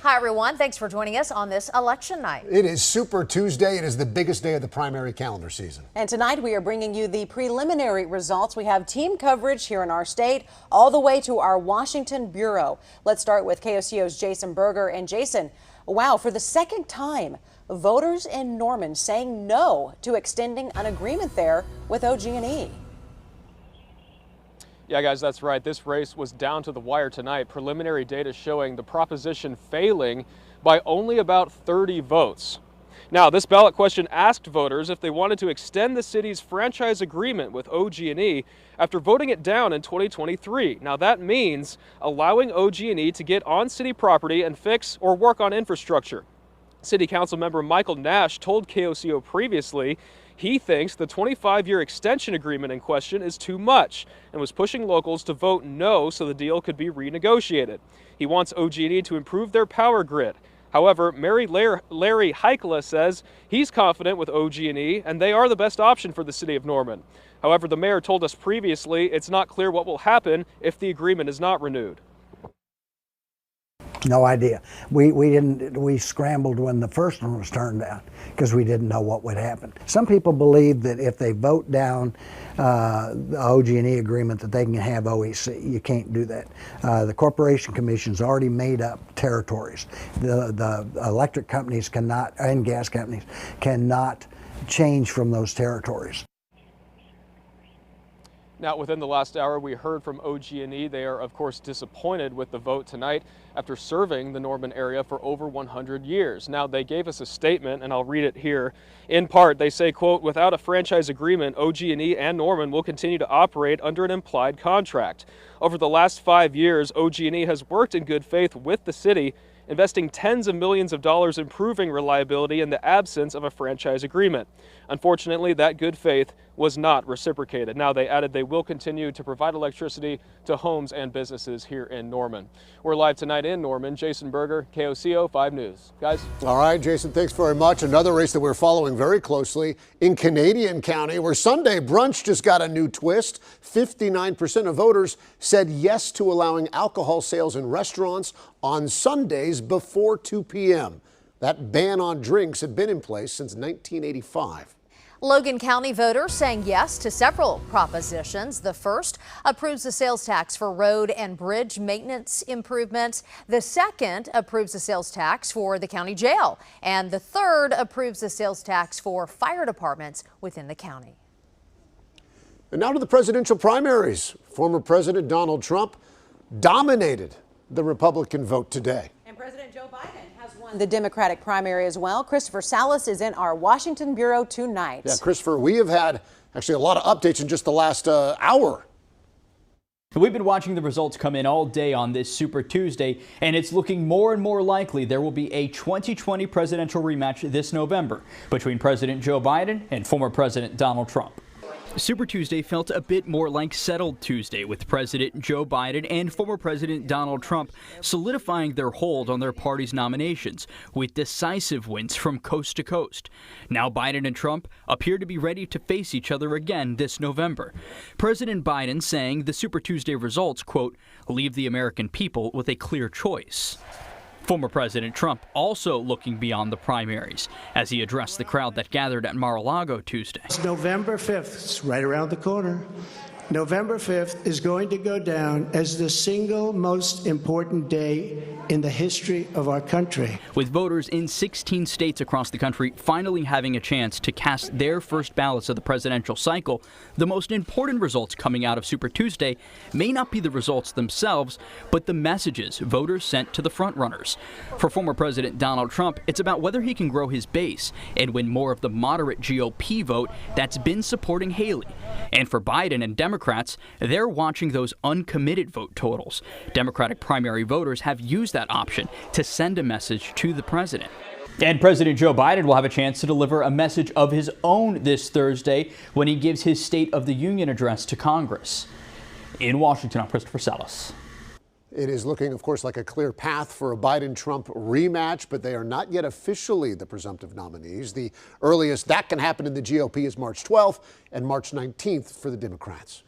Hi, everyone. Thanks for joining us on this election night. It is Super Tuesday. It is the biggest day of the primary calendar season. And tonight we are bringing you the preliminary results. We have team coverage here in our state all the way to our Washington bureau. Let's start with KOCO's Jason Berger. And Jason, wow, for the second time, voters in Norman saying no to extending an agreement there with OG&E. Yeah, guys, that's right. This race was down to the wire tonight. Preliminary data showing the proposition failing by only about 30 votes. Now, this ballot question asked voters if they wanted to extend the city's franchise agreement with OG&E after voting it down in 2023. Now, that means allowing OG&E to get on city property and fix or work on infrastructure. City Council member Michael Nash told KOCO previously he thinks the 25-year extension agreement in question is too much and was pushing locals to vote no so the deal could be renegotiated. He wants OG&E to improve their power grid. However, Larry Heikla says he's confident with OG&E and they are the best option for the city of Norman. However, the mayor told us previously it's not clear what will happen if the agreement is not renewed. No idea. We scrambled when the first one was turned down because we didn't know what would happen. Some people believe that if they vote down the OG&E agreement that they can have OEC. You can't do that. The Corporation Commission's already made up territories. The electric companies cannot, and gas companies cannot change from those territories. Now, within the last hour, we heard from OG&E. They are, of course, disappointed with the vote tonight after serving the Norman area for over 100 years. Now, they gave us a statement, and I'll read it here. In part, they say, quote, without a franchise agreement, OG&E and Norman will continue to operate under an implied contract. Over the last 5 years, OG&E has worked in good faith with the city, investing tens of millions of dollars improving reliability in the absence of a franchise agreement. Unfortunately, that good faith was not reciprocated. Now, they added they will continue to provide electricity to homes and businesses here in Norman. We're live tonight in Norman. Jason Berger, KOCO 5 News. Guys. All right, Jason, thanks very much. Another race that we're following very closely in Canadian County, where Sunday brunch just got a new twist. 59% of voters said yes to allowing alcohol sales in restaurants on Sundays before 2 p.m. That ban on drinks had been in place since 1985. Logan County voters saying yes to several propositions. The first approves the sales tax for road and bridge maintenance improvements. The second approves the sales tax for the county jail. And the third approves the sales tax for fire departments within the county. And now to the presidential primaries. Former President Donald Trump dominated the Republican vote today. And President Joe Biden has won the Democratic primary as well. Christopher Salas is in our Washington bureau tonight. Yeah, Christopher, we have had actually a lot of updates in just the last hour. We've been watching the results come in all day on this Super Tuesday, and it's looking more and more likely there will be a 2020 presidential rematch this November between President Joe Biden and former President Donald Trump. Super Tuesday felt a bit more like Settled Tuesday, with President Joe Biden and former President Donald Trump solidifying their hold on their party's nominations with decisive wins from coast to coast. Now Biden and Trump appear to be ready to face each other again this November. President Biden saying the Super Tuesday results, quote, leave the American people with a clear choice. Former President Trump also looking beyond the primaries as he addressed the crowd that gathered at Mar-a-Lago Tuesday. It's November 5th. It's right around the corner. November 5th is going to go down as the single most important day in the history of our country. With voters in 16 states across the country finally having a chance to cast their first ballots of the presidential cycle, the most important results coming out of Super Tuesday may not be the results themselves, but the messages voters sent to the frontrunners. For former President Donald Trump, it's about whether he can grow his base and win more of the moderate GOP vote that's been supporting Haley. And for Biden and Democrats, they're watching those uncommitted vote totals. Democratic primary voters have used that option to send a message to the president. And President Joe Biden will have a chance to deliver a message of his own this Thursday when he gives his State of the Union address to Congress. In Washington, I'm Christopher Salas. It is looking, of course, like a clear path for a Biden-Trump rematch, but they are not yet officially the presumptive nominees. The earliest that can happen in the GOP is March 12th and March 19th for the Democrats.